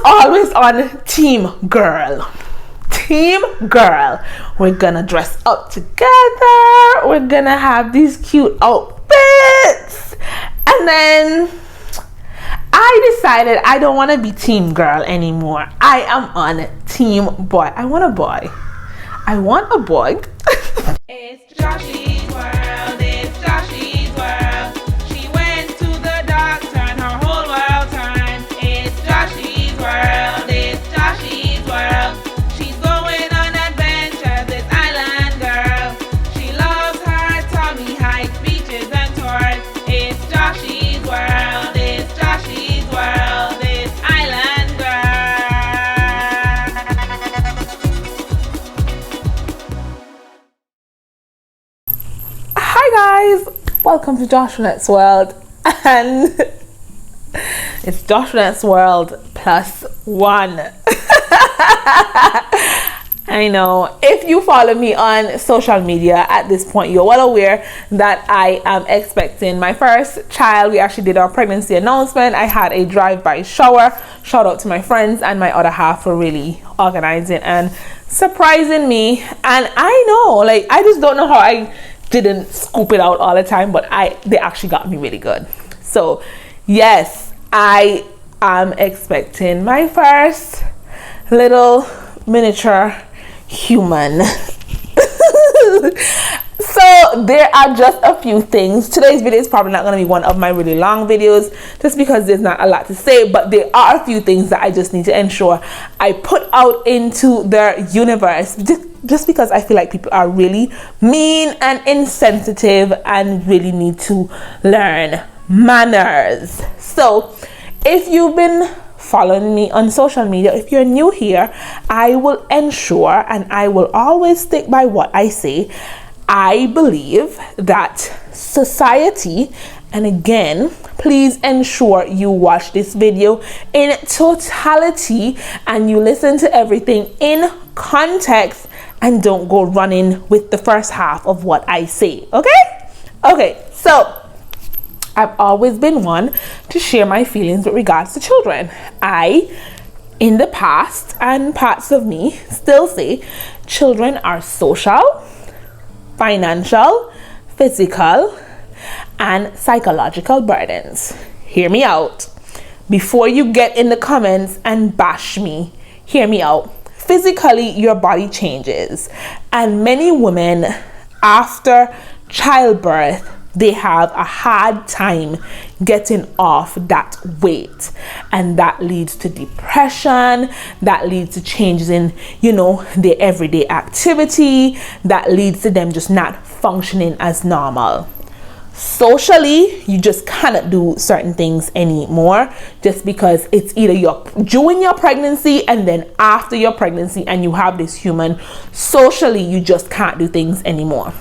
always on team girl. Team girl. We're gonna dress up together. We're gonna have these cute outfits. And then I decided I don't want to be team girl anymore. I am on team boy. I want a boy. It's Joshy's world. It's Joshy's world. She went to the doctor and her whole world turned. It's Joshy's world. It's Joshy's world. She's going on adventures. This island girl. She loves her tummy hikes, beaches and tours. It's Joshy's world. It's Joshy's world. It's island girl. Hi guys, welcome to Joshuanette's world, and it's Joshuanette's world plus one. I know if you follow me on social media at this point, you're well aware that I am expecting my first child. We actually did our pregnancy announcement. I had a drive-by shower. Shout out to my friends and my other half for really organizing and surprising me. And I know, like, I just don't know how I didn't scoop it out all the time, but they actually got me really good. So yes, I am expecting my first little miniature human. So there are just a few things. Today's video is probably not going to be one of my really long videos just because there's not a lot to say, but there are a few things that I just need to ensure I put out into the universe, just because I feel like people are really mean and insensitive and really need to learn manners. So if you've been following me on social media, if you're new here, I will ensure and I will always stick by what I say. I believe that society, and again, please ensure you watch this video in totality and you listen to everything in context and don't go running with the first half of what I say. Okay, so I've always been one to share my feelings with regards to children. I, in the past, and parts of me still say children are social, financial, physical, and psychological burdens. Hear me out. Before you get in the comments and bash me, hear me out. Physically, your body changes, and many women after childbirth, they have a hard time getting off that weight, and that leads to depression, that leads to changes in, their everyday activity, that leads to them just not functioning as normal. Socially, you just cannot do certain things anymore just because it's either you're during your pregnancy and then after your pregnancy and you have this human. Socially, you just can't do things anymore.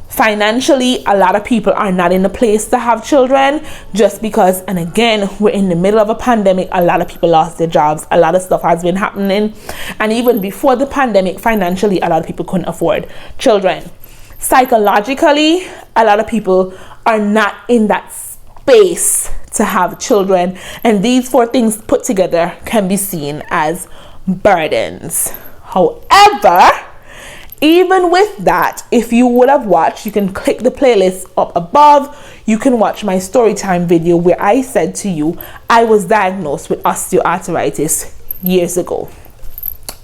Financially, a lot of people are not in a place to have children just because, and again, we're in the middle of a pandemic. A lot of people lost their jobs. A lot of stuff has been happening. And even before the pandemic, financially, a lot of people couldn't afford children. Psychologically, a lot of people are not in that space to have children. And these four things put together can be seen as burdens. However, even with that, if you would have watched, you can click the playlist up above. You can watch my story time video where I said to you, I was diagnosed with osteoarthritis years ago.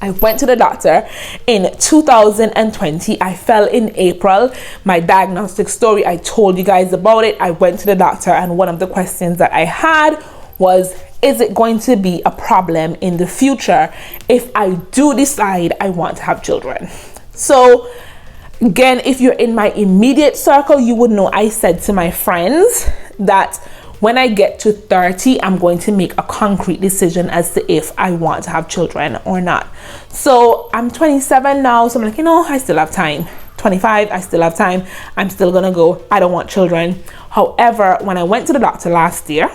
I went to the doctor in 2020. I fell in April. My diagnostic story, I told you guys about it. I went to the doctor and one of the questions that I had was, is it going to be a problem in the future if I do decide I want to have children? So again, if you're in my immediate circle, you would know I said to my friends that when I get to 30, I'm going to make a concrete decision as to if I want to have children or not. So I'm 27 now, so I'm like, I still have time. 25, I still have time. I'm still gonna go. I don't want children. However, when I went to the doctor last year,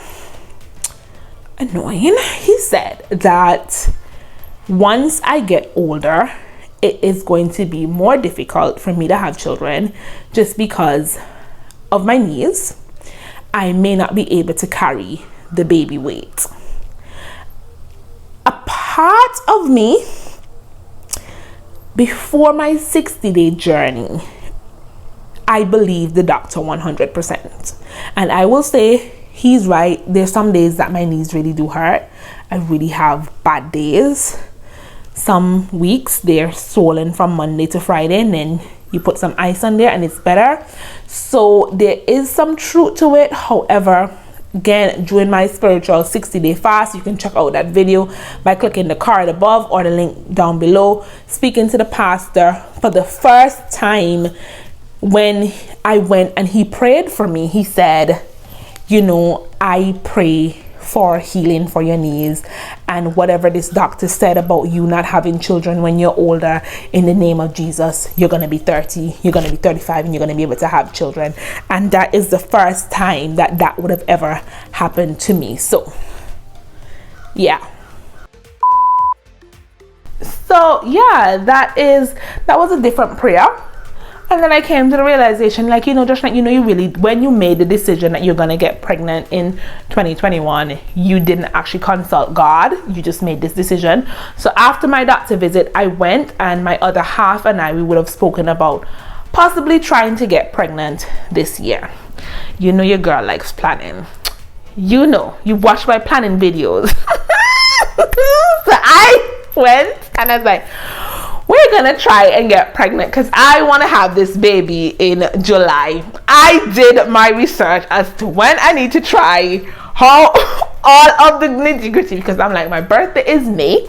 annoying, he said that once I get older, it is going to be more difficult for me to have children just because of my knees. I may not be able to carry the baby weight. part of me, before my 60-day journey, I believe the doctor 100%. And I will say he's right. There's some days that my knees really do hurt. I really have bad days. Some weeks they're swollen from Monday to Friday, and then you put some ice on there and it's better. So there is some truth to it. However, again, during my spiritual 60-day fast, you can check out that video by clicking the card above or the link down below. Speaking to the pastor for the first time, when I went and he prayed for me, he said, you know, I pray for healing for your knees, and whatever this doctor said about you not having children when you're older, in the name of Jesus, you're going to be 30, you're going to be 35, and you're going to be able to have children. And that is the first time that that would have ever happened to me. So yeah. So yeah, that was a different prayer. And then I came to the realization, like, you know, just like, you know, you really, when you made the decision that you're going to get pregnant in 2021, you didn't actually consult God. You just made this decision. So after my doctor visit, I went, and my other half and we would have spoken about possibly trying to get pregnant this year. You know, your girl likes planning. You know, you watch my planning videos. So I went and I was like, we're gonna try and get pregnant because I want to have this baby in July. I did my research as to when I need to try, how all of the nitty-gritty, because I'm like, my birthday is May,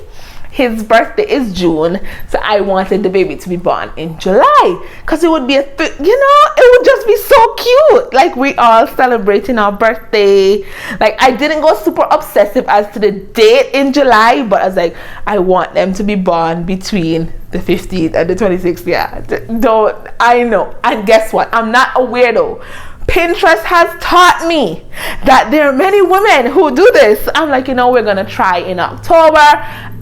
his birthday is June, so I wanted the baby to be born in July because it would be it would just be so cute, like we all celebrating our birthday. Like, I didn't go super obsessive as to the date in July, but I was like, I want them to be born between the 15th and the 26th. Yeah, don't I know. And guess what, I'm not a weirdo. Pinterest has taught me that there are many women who do this. I'm like, you know, we're gonna try in October,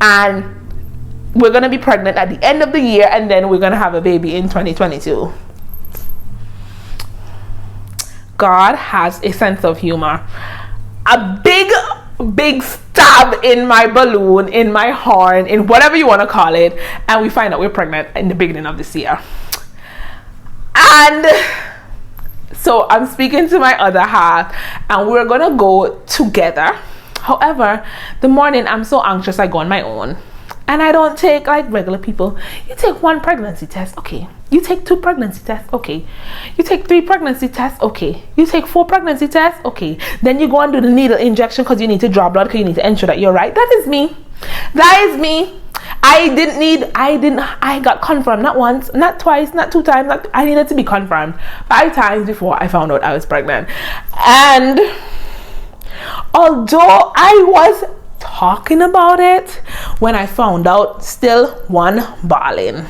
and we're gonna be pregnant at the end of the year, and then we're gonna have a baby in 2022. God has a sense of humor. A big stab in my balloon, in my horn, in whatever you want to call it, and we find out we're pregnant in the beginning of this year. And so I'm speaking to my other half, and we're gonna go together. However, the morning I'm so anxious, I go on my own. And I don't take like regular people. You take 1 pregnancy test, okay. You take 2 pregnancy tests, okay. You take 3 pregnancy tests, okay. You take 4 pregnancy tests, okay. Then you go and do the needle injection because you need to draw blood, because you need to ensure that you're right. That is me. That is me. I got confirmed not once, not twice, not 2 times. I needed to be confirmed 5 times before I found out I was pregnant. And although I was talking about it, when I found out, still one bawling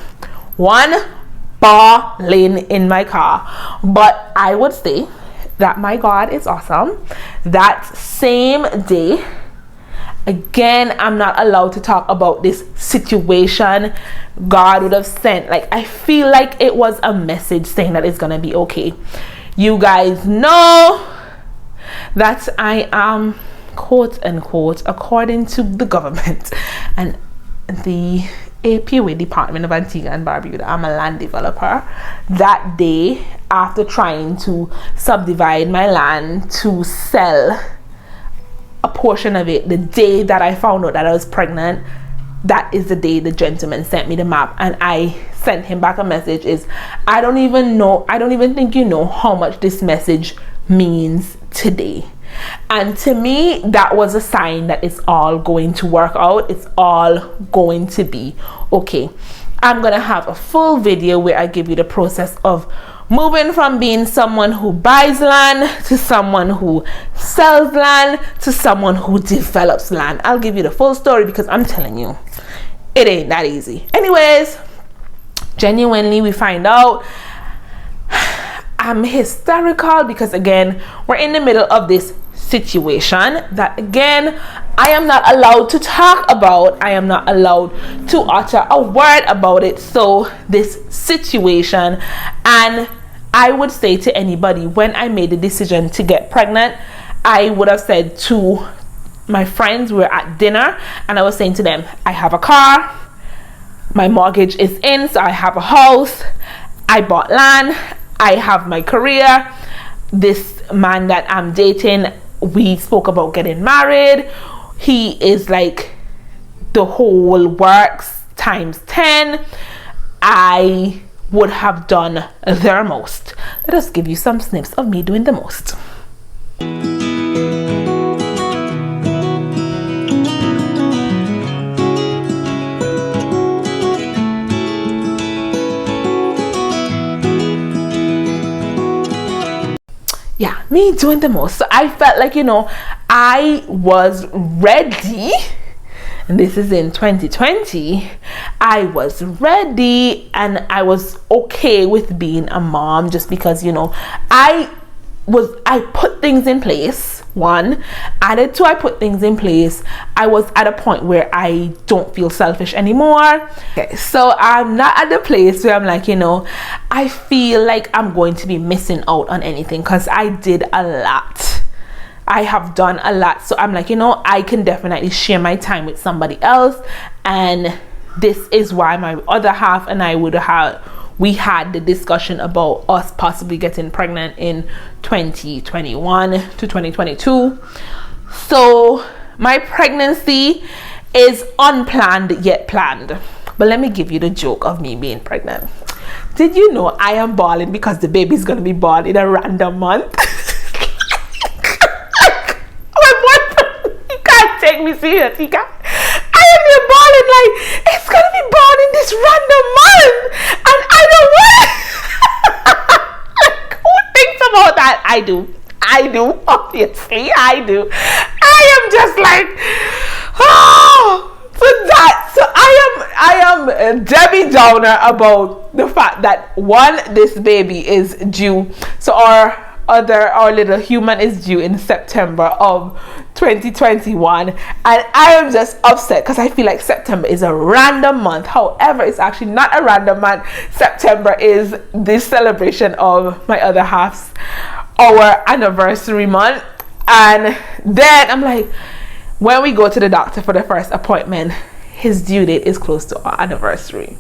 in my car. But I would say that my God is awesome. That same day, again, I'm not allowed to talk about this situation God would have sent. Like, I feel like it was a message saying that it's gonna be okay. You guys know that I am, quote unquote, according to the government and the APOA, Department of Antigua and Barbuda, I'm a land developer. That day, after trying to subdivide my land to sell a portion of it, the day that I found out that I was pregnant, that is the day the gentleman sent me the map, and I sent him back a message. I don't even think you know how much this message means today. And to me, that was a sign that it's all going to work out. It's all going to be okay. I'm gonna have a full video where I give you the process of moving from being someone who buys land to someone who sells land to someone who develops land. I'll give you the full story because I'm telling you, it ain't that easy. Anyways, genuinely, we find out. I'm hysterical because, again, we're in the middle of this situation that, again, I am not allowed to talk about. I am not allowed to utter a word about it. So this situation, and I would say to anybody, when I made the decision to get pregnant, I would have said to my friends were at dinner, and I was saying to them, I have a car, my mortgage is in, so I have a house, I bought land, I have my career, this man that I'm dating, we spoke about getting married, he is like the whole works times 10. I would have done their most. Let us give you some snips of me doing the most. Yeah, me doing the most. So I felt like, I was ready, and this is in 2020. I was ready and I was okay with being a mom, just because, I put things in place. One, added to, I put things in place. I was at a point where I don't feel selfish anymore. Okay, so I'm not at the place where I'm like, I feel like I'm going to be missing out on anything, because I did a lot. I have done a lot. So I'm like, I can definitely share my time with somebody else. And this is why my other half and I we had the discussion about us possibly getting pregnant in 2021 to 2022. So my pregnancy is unplanned yet planned. But let me give you the joke of me being pregnant. Did you know I am balling because the baby's gonna be born in a random month? My boyfriend, he can't take me serious. He can't. I am here balling like, it's gonna be born in this random month, and I don't want. Like, who thinks about that? I do, obviously I do. I am just like, so I am Debbie Downer about the fact that this baby is due. So our little human is due in September of 2021, and I am just upset because I feel like September is a random month. However, it's actually not a random month. September is the celebration of my other half's our anniversary month. And then I'm like, when we go to the doctor for the first appointment, his due date is close to our anniversary.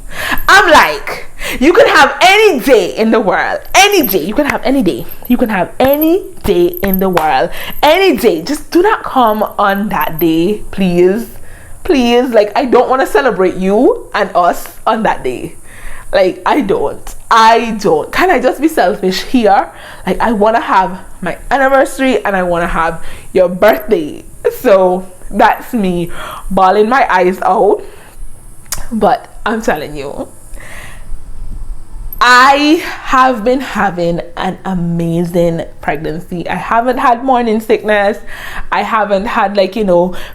I'm like, you can have any day in the world. Any day. You can have any day. You can have any day in the world. Any day. Just do not come on that day, please. Please. Like, I don't want to celebrate you and us on that day. Like, I don't. Can I just be selfish here? Like, I want to have my anniversary and I want to have your birthday. So that's me bawling my eyes out. But I'm telling you, I have been having an amazing pregnancy. I haven't had morning sickness. I haven't had, like,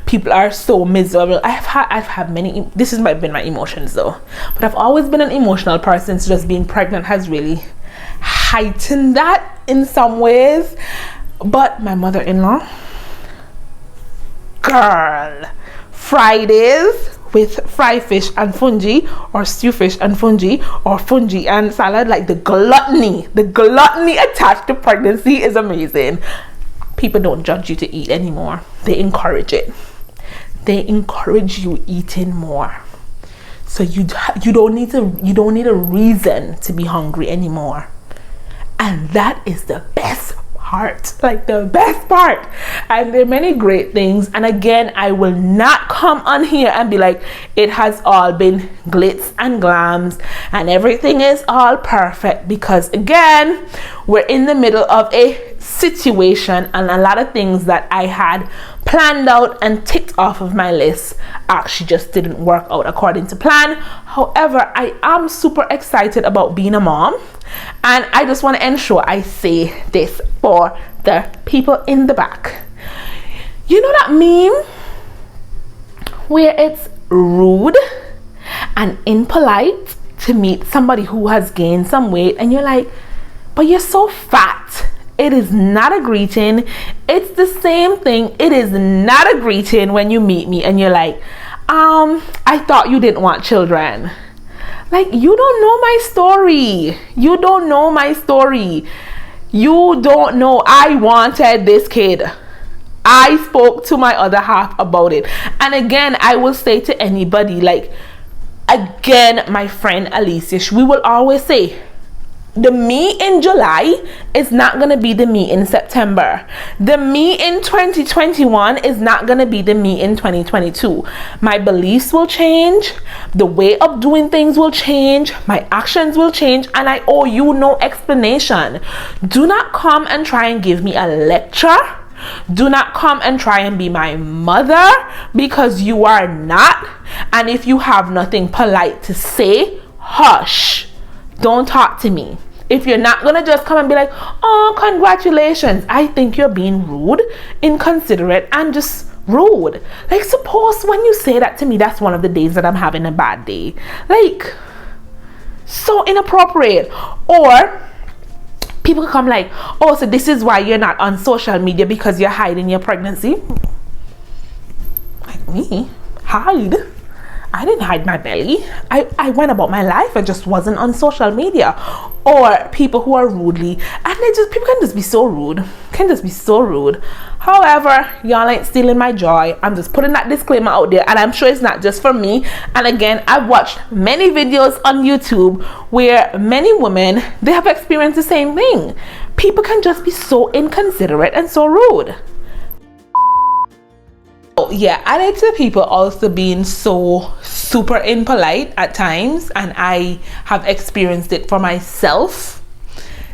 people are so miserable. I've had many, this has been my emotions though, but I've always been an emotional person, so just being pregnant has really heightened that in some ways. But my mother-in-law, girl, Fridays with fried fish and fungi, or stew fish and fungi, or fungi and salad, like the gluttony attached to pregnancy is amazing. People don't judge you to eat anymore. They encourage it. They encourage you eating more. So you don't need a reason to be hungry anymore. And that is the best part, like the best part. And there are many great things, and again, I will not come on here and be like it has all been glitz and glams and everything is all perfect, because again, we're in the middle of a situation, and a lot of things that I had planned out and ticked off of my list actually just didn't work out according to plan. However, I am super excited about being a mom, and I just want to ensure I say this for the people in the back. You know that meme where it's rude and impolite to meet somebody who has gained some weight, and you're like, but you're so fat. It is not a greeting. It's the same thing. It is not a greeting when you meet me and you're like, I thought you didn't want children. Like, you don't know my story. You don't know my story. You don't know I wanted this kid. I spoke to my other half about it. And again, I will say to anybody, like, again, my friend Alicia, we will always say, the me in July is not going to be the me in September. The me in 2021 is not going to be the me in 2022. My beliefs will change. The way of doing things will change. My actions will change. And I owe you no explanation. Do not come and try and give me a lecture. Do not come and try and be my mother, because you are not. And if you have nothing polite to say, hush. Don't talk to me. If you're not gonna just come and be like, oh, congratulations, I think you're being rude, inconsiderate, and just rude. Like, suppose when you say that to me, that's one of the days that I'm having a bad day. Like, so inappropriate. Or people come like, oh, so this is why you're not on social media, because you're hiding your pregnancy. Like, me? Hide? I didn't hide my belly. I went about my life. I just wasn't on social media. Or people who are rudely, and people can just be so rude. However, y'all ain't stealing my joy. I'm just putting that disclaimer out there, and I'm sure it's not just for me. And again, I've watched many videos on YouTube where many women, they have experienced the same thing. People can just be so inconsiderate and so rude. Yeah, added to people also being so super impolite at times, and I have experienced it for myself.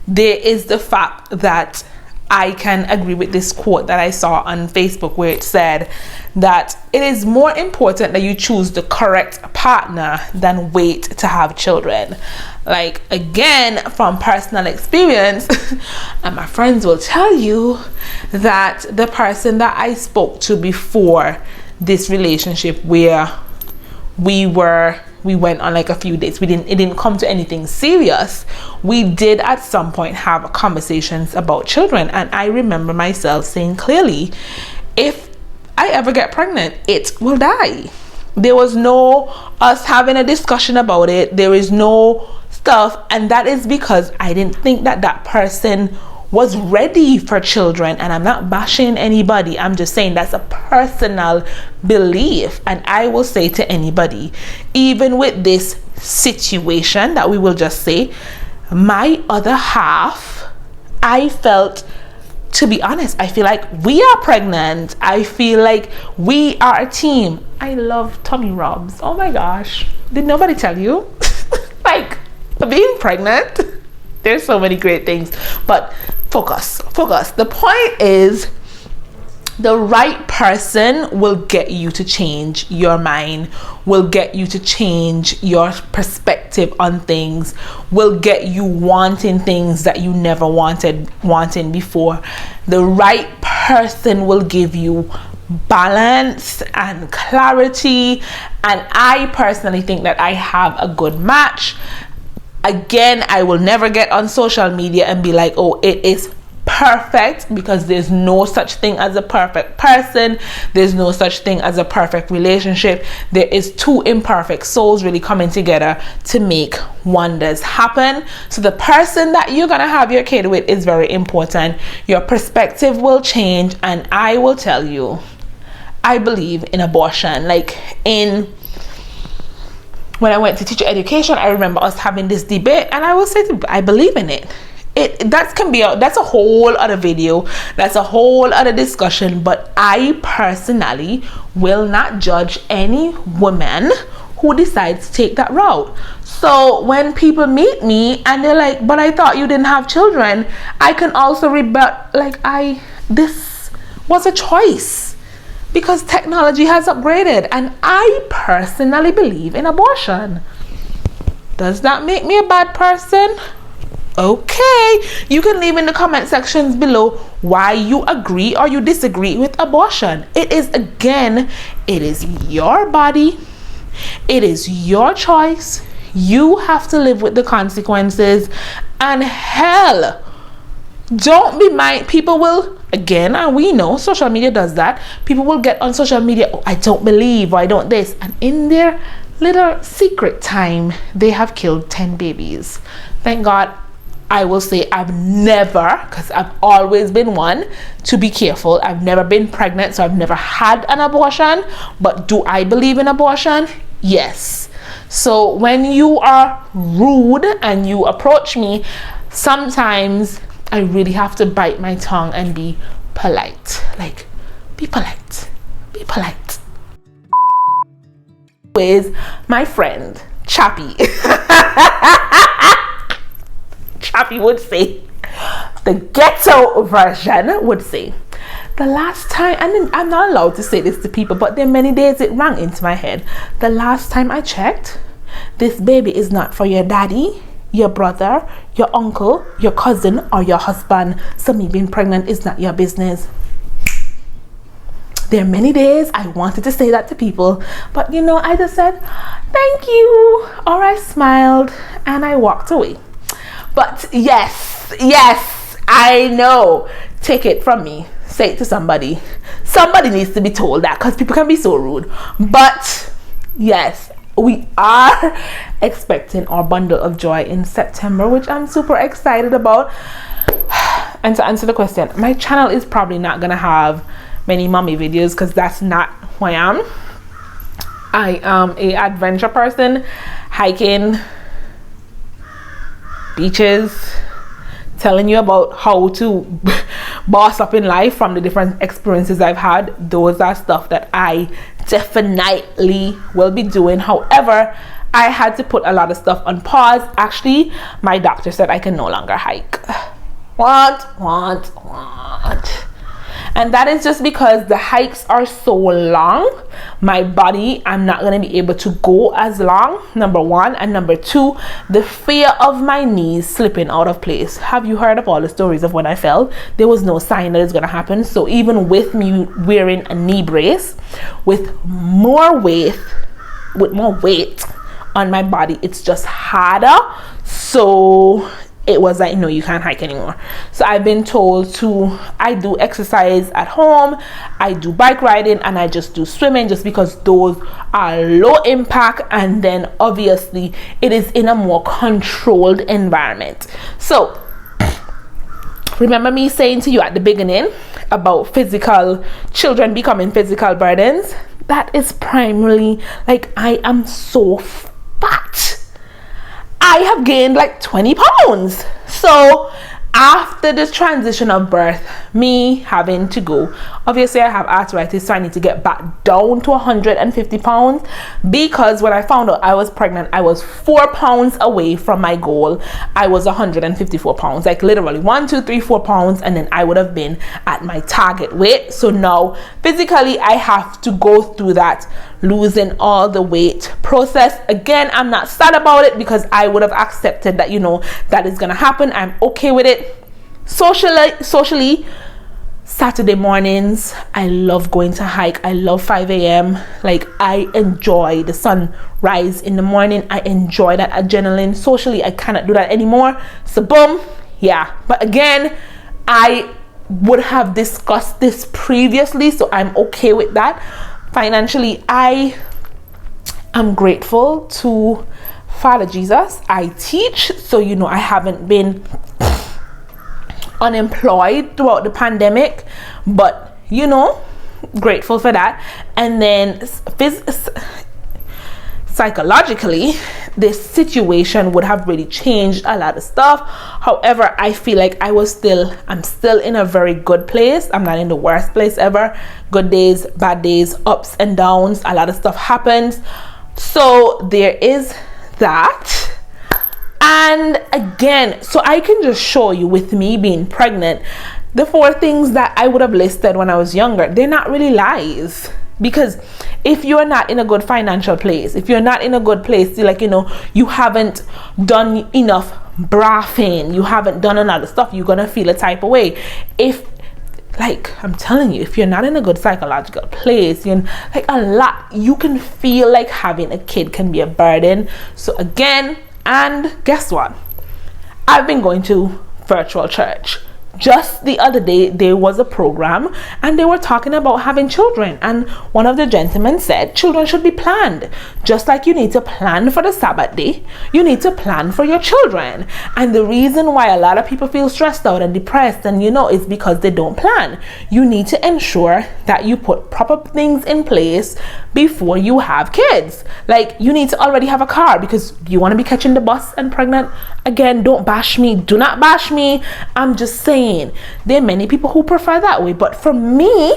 There is the fact that I can agree with this quote that I saw on Facebook, where it said that it is more important that you choose the correct partner than wait to have children. Like, again, from personal experience, and my friends will tell you that the person that I spoke to before this relationship, where we went on like a few dates, it didn't come to anything serious. We did at some point have conversations about children, and I remember myself saying clearly, if I ever get pregnant, it will die. There was no us having a discussion about it. There is no stuff, and that is because I didn't think that person was ready for children. And I'm not bashing anybody, I'm just saying that's a personal belief. And I will say to anybody, even with this situation that we will just say, my other half, I felt, to be honest, I feel like we are pregnant. I feel like we are a team. I love tummy rubs. Oh my gosh, did nobody tell you? Like, being pregnant, there's so many great things, but focus. The point is, the right person will get you to change your mind, will get you to change your perspective on things, will get you wanting things that you never wanting before. The right person will give you balance and clarity, and I personally think that I have a good match. Again, I will never get on social media and be like, oh, it is perfect, because there's no such thing as a perfect person. There's no such thing as a perfect relationship. There is two imperfect souls really coming together to make wonders happen. So the person that you're gonna have your kid with is very important. Your perspective will change, and I will tell you, I believe in abortion. Like, when I went to teacher education, I remember us having this debate, and I will say I believe in it. That's a whole other video, that's a whole other discussion, but I personally will not judge any woman who decides to take that route. So when people meet me and they're like, but I thought you didn't have children, I can also rebut, like, this was a choice, because technology has upgraded, and I personally believe in abortion. Does that make me a bad person? Okay, you can leave in the comment sections below why you agree or you disagree with abortion. It is your body, it is your choice. You have to live with the consequences, and hell, don't be people will, again, and we know social media does that, people will get on social media, oh, I don't believe, or I don't this, and in their little secret time they have killed 10 babies. Thank God I will say I've never, because I've always been one to be careful, I've never been pregnant, so I've never had an abortion. But do I believe in abortion? Yes. So when you are rude and you approach me, sometimes I really have to bite my tongue and be polite. Like, be polite. Be polite. With my friend Chappie. Chappie would say, the ghetto version would say, the last time, and I'm not allowed to say this to people, but there are many days it rang into my head. The last time I checked, this baby is not for your daddy, your brother, your uncle, your cousin, or your husband. So me being pregnant is not your business. There are many days I wanted to say that to people, but you know, I just said, thank you, or I smiled and I walked away. But yes, I know. Take it from me. Say it to somebody. Somebody needs to be told that, because people can be so rude. But yes, we are expecting our bundle of joy in September, which I'm super excited about. And to answer the question, my channel is probably not gonna have many mommy videos, because that's not who I am. I am a adventure person, hiking, beaches, telling you about how to boss up in life from the different experiences I've had. Those are stuff that I definitely will be doing. However, I had to put a lot of stuff on pause. Actually, my doctor said I can no longer hike. What? And that is just because the hikes are so long. My body, I'm not going to be able to go as long, number one. And number two, the fear of my knees slipping out of place. Have you heard of all the stories of when I fell? There was no sign that it's going to happen. So even with me wearing a knee brace, with more weight on my body, it's just harder. So it was like, no, you can't hike anymore. So I've been told I do exercise at home, I do bike riding, and I just do swimming, just because those are low impact, and then obviously it is in a more controlled environment. So remember me saying to you at the beginning about children becoming physical burdens? That is primarily, like, I am so fat. I have gained like 20 pounds. So after this transition of birth, me having to go, obviously I have arthritis, so I need to get back down to 150 pounds, because when I found out I was pregnant, I was 4 pounds away from my goal. I was 154 pounds, like literally 1, 2, 3, 4 pounds, and then I would have been at my target weight. So now physically I have to go through that losing all the weight process again. I'm not sad about it, because I would have accepted that, you know, that is gonna happen. I'm okay with it. Socially, Saturday mornings, I love going to hike. I love 5 a.m. Like, I enjoy the sunrise in the morning. I enjoy that adrenaline. Socially, I cannot do that anymore. So boom, yeah. But again, I would have discussed this previously, so I'm okay with that. Financially, I am grateful to Father Jesus. I teach, so you know, I haven't been unemployed throughout the pandemic, but you know, grateful for that. And then psychologically, this situation would have really changed a lot of stuff. However, I feel like I'm still in a very good place. I'm not in the worst place ever. Good days, bad days, ups and downs, a lot of stuff happens. So there is that. And again, so I can just show you, with me being pregnant, the 4 things that I would have listed when I was younger, they're not really lies. Because if you're not in a good financial place, if you're not in a good place, like, you know, you haven't done enough braffing, you haven't done another stuff, you're gonna feel a type of way. If, like, I'm telling you, if you're not in a good psychological place, you can feel like having a kid can be a burden. So again, and guess what? I've been going to virtual church just the other day there was a program and they were talking about having children, and one of the gentlemen said children should be planned. Just like you need to plan for the Sabbath day, you need to plan for your children. And the reason why a lot of people feel stressed out and depressed, and is because they don't plan. You need to ensure that you put proper things in place before you have kids. Like, you need to already have a car because you want to be catching the bus and pregnant. Again, don't bash me, do not bash me. I'm just saying there are many people who prefer that way, but for me,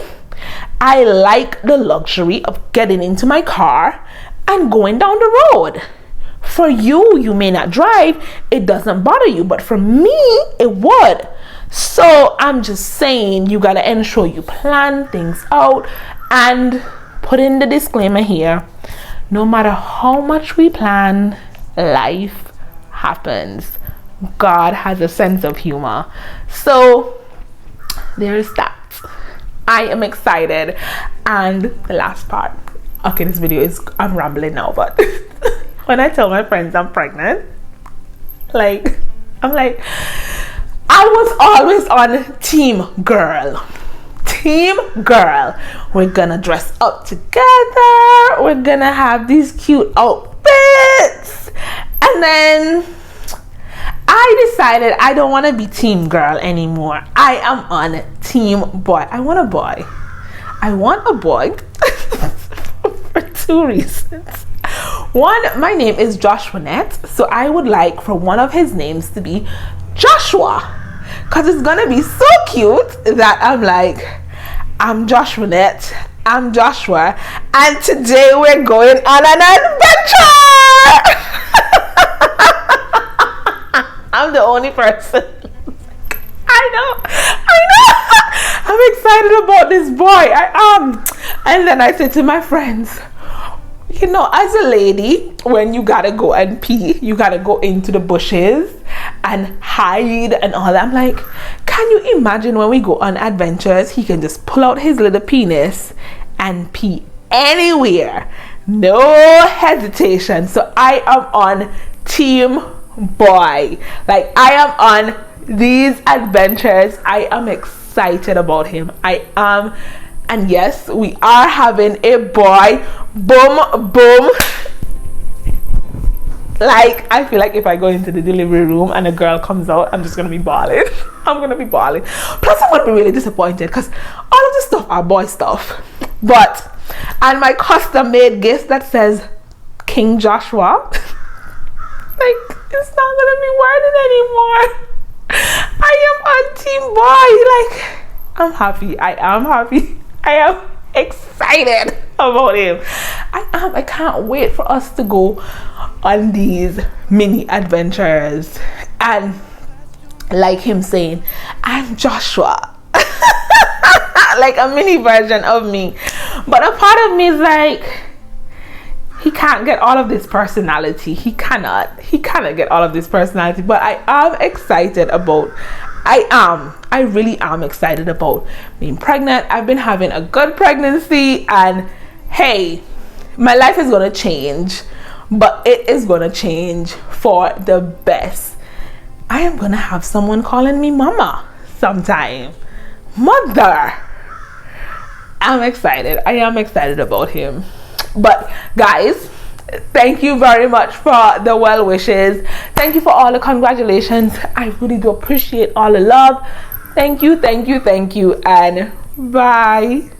I like the luxury of getting into my car and going down the road. For you, you may not drive, it doesn't bother you, but for me, it would. So I'm just saying, you gotta ensure you plan things out, and put in the disclaimer here, no matter how much we plan, life happens. God has a sense of humor. So there's that. I am excited. And the last part, okay, this video is, I'm rambling now, but when I tell my friends I'm pregnant, I was always on team girl. We're gonna dress up together, we're gonna have these cute outfits, and then I decided I don't want to be team girl anymore. I am on team boy. I want a boy for two reasons. One, my name is Joshuanette, so I would like for one of his names to be Joshua, because it's gonna be so cute that I'm Joshuanette, I'm Joshua, and today we're going on an adventure. I'm the only person. I know. I'm excited about this boy. I am. And then I said to my friends, as a lady, when you gotta go and pee, you gotta go into the bushes and hide and all that. I'm like, can you imagine when we go on adventures, he can just pull out his little penis and pee anywhere, no hesitation. So I am on team boy. I am on these adventures. I am excited about him. I am. And yes, we are having a boy. Boom, boom. I feel like if I go into the delivery room and a girl comes out, I'm just gonna be bawling. I'm gonna be bawling. Plus, I'm gonna be really disappointed because all of this stuff are boy stuff. And my custom made gift that says King Joshua. It's not gonna be worth it anymore. I am on team boy. I'm happy. I am happy. I am excited about him. I can't wait for us to go on these mini adventures, and like him saying, I'm Joshua. A mini version of me. But a part of me is he can't get all of this personality. He cannot get all of this personality. But I am excited about, I really am excited about being pregnant. I've been having a good pregnancy, and hey, my life is going to change, but it is going to change for the best. I am going to have someone calling me mama sometime. Mother. I'm excited. I am excited about him. But guys, thank you very much for the well wishes. Thank you for all the congratulations. I really do appreciate all the love. Thank you, and bye.